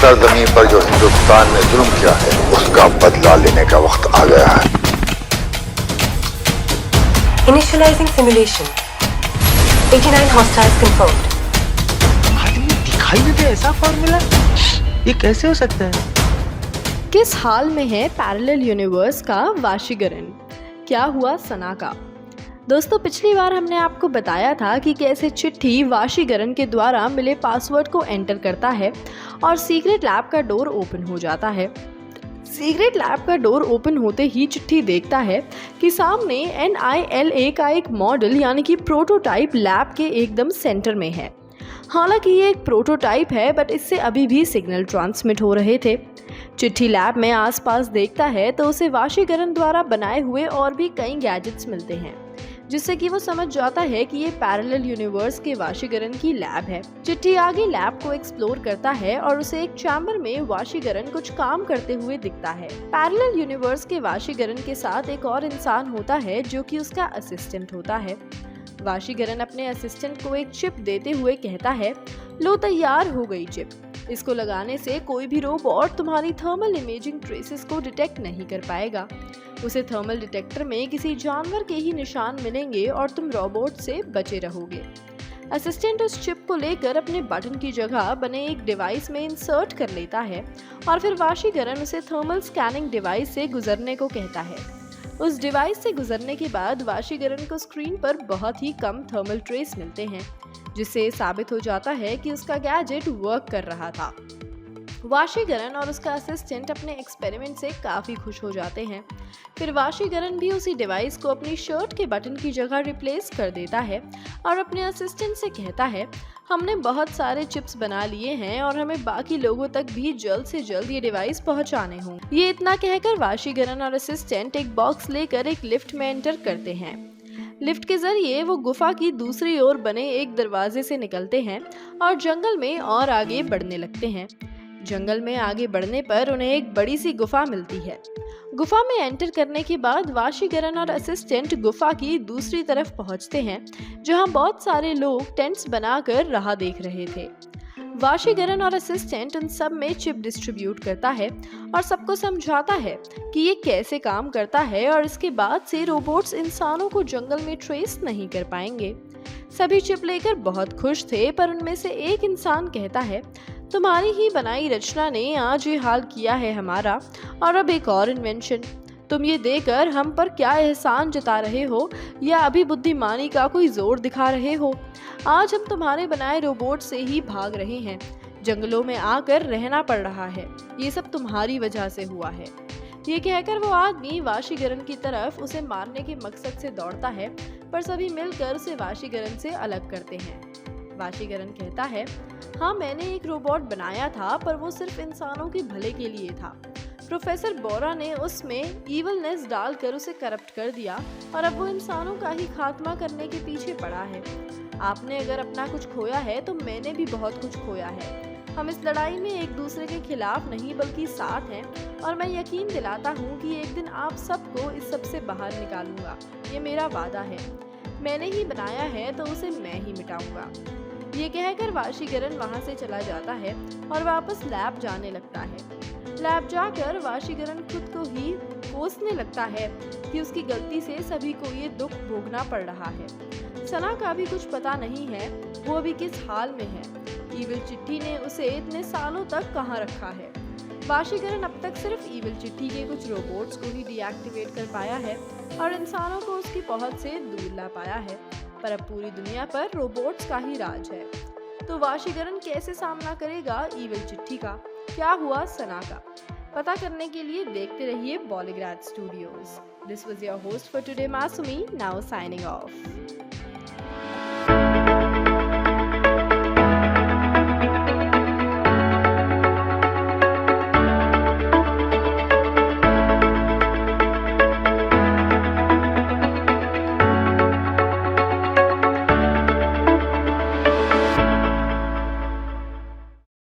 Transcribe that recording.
सरजमीन पर जो हिंदुस्तान ने जुल्म किया है उसका बदला लेने का वक्त आ गया है। Initializing simulation. 89 hostiles confirmed. आदमी दिखाई न दे ऐसा फॉर्मूला, ये कैसे हो सकता है? किस हाल में है पैरेलल यूनिवर्स का वाशीकरण? क्या हुआ सना का? दोस्तों, पिछली बार हमने आपको बताया था कि कैसे चिट्ठी वाशीकरण के द्वारा मिले पासवर्ड को एंटर करता है और सीक्रेट लैब का डोर ओपन हो जाता है। सीक्रेट लैब का डोर ओपन होते ही चिट्ठी देखता है कि सामने NILA का एक मॉडल यानी कि प्रोटोटाइप लैब के एकदम सेंटर में है। हालांकि ये एक प्रोटोटाइप है, बट इससे अभी भी सिग्नल ट्रांसमिट हो रहे थे। चिट्ठी लैब में आसपास देखता है तो उसे वाशीकरण द्वारा बनाए हुए और भी कई गैजेट्स मिलते हैं, जिससे कि वो समझ जाता है कि ये पैरेलल यूनिवर्स के वाशीकरण की लैब है। चिट्ठी आगे लैब को एक्सप्लोर करता है और उसे एक चैम्बर में वाशीकरण कुछ काम करते हुए दिखता है। पैरेलल यूनिवर्स के वाशीकरण के साथ एक और इंसान होता है जो कि उसका असिस्टेंट होता है। वाशीकरण अपने असिस्टेंट को एक चिप देते हुए कहता है, लो तैयार हो गई चिप। इसको लगाने से कोई भी रोबोट तुम्हारी थर्मल इमेजिंग ट्रेसेस को डिटेक्ट नहीं कर पाएगा। उसे थर्मल डिटेक्टर में किसी जानवर के ही निशान मिलेंगे और तुम रोबोट से बचे रहोगे। असिस्टेंट उस चिप को लेकर अपने बटन की जगह बने एक डिवाइस में इंसर्ट कर लेता है और फिर वाशीकरण उसे थर्मल स्कैनिंग डिवाइस से गुजरने को कहता है। उस डिवाइस से गुजरने के बाद वाशीकरण को स्क्रीन पर बहुत ही कम थर्मल ट्रेस मिलते हैं, जिससे साबित हो जाता है कि उसका गैजेट वर्क कर रहा था। वाशीकरण और उसका असिस्टेंट अपने एक्सपेरिमेंट से काफ़ी खुश हो जाते हैं। फिर वाशीकरण भी उसी डिवाइस को अपनी शर्ट के बटन की जगह रिप्लेस कर देता है और अपने असिस्टेंट से कहता है, हमने बहुत सारे चिप्स बना लिए हैं और हमें बाकी लोगों तक भी जल्द से जल्द ये डिवाइस पहुंचाने होंगे। ये इतना कहकर वाशीकरण और असिस्टेंट एक बॉक्स लेकर एक लिफ्ट में एंटर करते हैं। लिफ्ट के जरिए वो गुफा की दूसरी ओर बने एक दरवाजे से निकलते हैं और जंगल में और आगे बढ़ने लगते हैं। जंगल में आगे बढ़ने पर उन्हें एक बड़ी सी गुफा मिलती है। गुफा में एंटर करने के बाद वाशीकरण और असिस्टेंट गुफा की दूसरी तरफ पहुंचते हैं, जहां बहुत सारे लोग टेंट्स बनाकर राह देख रहे थे। वाशीकरण और असिस्टेंट उन सब में चिप डिस्ट्रीब्यूट करता है और सबको समझाता है कि ये कैसे काम करता है और इसके बाद से रोबोट्स इंसानों को जंगल में ट्रेस नहीं कर पाएंगे। सभी चिप लेकर बहुत खुश थे, पर उनमें से एक इंसान कहता है, तुम्हारी ही बनाई रचना ने आज ये हाल किया है हमारा, और अब एक और इन्वेंशन। तुम ये देकर हम पर क्या एहसान जता रहे हो या अभी बुद्धिमानी का कोई जोर दिखा रहे हो? आज हम तुम्हारे बनाए रोबोट से ही भाग रहे हैं। जंगलों में आकर रहना पड़ रहा है। ये सब तुम्हारी वजह से हुआ है। ये कहकर वो आदमी वाशीकरण की तरफ उसे मारने के मकसद से दौड़ता है, पर सभी मिलकर उसे वाशीकरण से अलग करते हैं। वाशीकरण कहता है, हाँ, मैंने एक रोबोट बनाया था, पर वो सिर्फ इंसानों के भले के लिए था। प्रोफेसर बोरा ने उसमें इवलनेस डालकर उसे करप्ट कर दिया और अब वो इंसानों का ही खात्मा करने के पीछे पड़ा है। आपने अगर अपना कुछ खोया है तो मैंने भी बहुत कुछ खोया है। हम इस लड़ाई में एक दूसरे के खिलाफ नहीं बल्कि साथ हैं, और मैं यकीन दिलाता हूँ कि एक दिन आप सबको इस सब से बाहर निकालूंगा। ये मेरा वादा है। मैंने ही बनाया है तो उसे मैं ही मिटाऊंगा। ये कहकर वाशीकरण वहाँ से चला जाता है और वापस लैब जाने लगता है। लैब जाकर वाशीकरण खुद को ही कोसने लगता है कि उसकी गलती से सभी को ये दुख भोगना पड़ रहा है। सना का भी कुछ पता नहीं है, वो अभी किस हाल में है। ईविल चिट्ठी ने उसे इतने सालों तक कहाँ रखा है। वाशीकरण अब तक सिर्फ ईविल चिट्ठी के कुछ रोबोट्स को ही डीएक्टिवेट कर पाया है और इंसानों को उसकी पहुंच से दूर ला पाया है, पर अब पूरी दुनिया पर रोबोट्स का ही राज है। तो वाशीकरण कैसे सामना करेगा ईविल चिट्ठी का? क्या हुआ सना का? पता करने के लिए देखते रहिए Bollygrad studios. This was your host for today, Masoomi, now signing of.